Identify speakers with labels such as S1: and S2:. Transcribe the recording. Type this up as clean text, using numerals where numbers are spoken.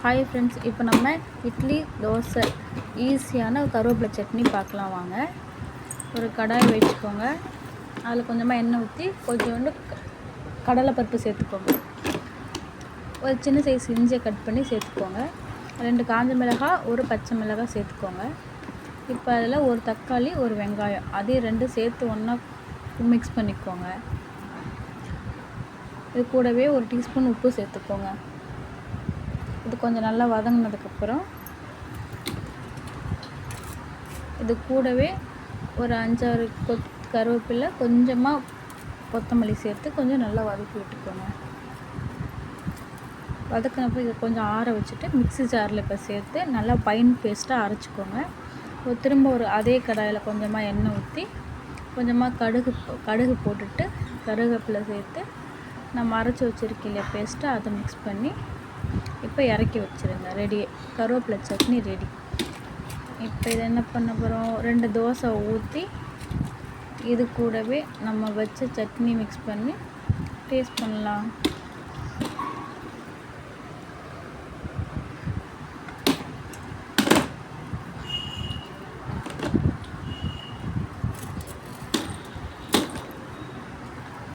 S1: Hi friends, இப்போ நம்ம இட்லி தோசை ஈஸியான கருவேப்பிலை சட்னி பார்க்கலாம் வாங்க. ஒரு கடாய் வச்சுக்கோங்க. அதில் கொஞ்சமாக எண்ணெய் ஊற்றி கொஞ்சோண்டு கடலைப்பருப்பு சேர்த்துக்கோங்க. ஒரு சின்ன சைஸ் இஞ்சியை கட் பண்ணி சேர்த்துக்கோங்க. 2 காஞ்ச மிளகாய், ஒரு பச்சை மிளகாய் சேர்த்துக்கோங்க. இப்போ அதில் ஒரு தக்காளி, ஒரு வெங்காயம், அதே 2 சேர்த்து ஒன்றா மிக்ஸ் பண்ணிக்கோங்க. இது கூடவே ஒரு டீஸ்பூன் உப்பு சேர்த்துக்கோங்க. இது கொஞ்சம் நல்லா வதங்கினதுக்கப்புறம் இது கூடவே ஒரு 5-6 கருவேப்பிலை, கொஞ்சமாக கொத்தமல்லி சேர்த்து கொஞ்சம் நல்லா வதக்கி விட்டுக்கோங்க. வதக்கினப்போ இதை கொஞ்சம் ஆற வச்சுட்டு மிக்ஸி ஜாரில் இப்போ சேர்த்து நல்லா ஃபைன் பேஸ்ட்டாக அரைச்சிக்கோங்க. திரும்ப அதே கடாயில் கொஞ்சமாக எண்ணெய் ஊற்றி கொஞ்சமாக கடுகு போட்டுட்டு கருவேப்பிலை சேர்த்து நம்ம அரைச்சி வச்சுருக்கீங்களே பேஸ்ட்டை அதை மிக்ஸ் பண்ணி இப்போ இறக்கி வச்சுருங்க. ரெடி, கருவேப்பிலை சட்னி ரெடி. இப்போ இதை என்ன பண்ண போகிறோம், 2 தோசை ஊற்றி இது கூடவே நம்ம வச்ச சட்னி மிக்ஸ் பண்ணி டேஸ்ட் பண்ணலாம்.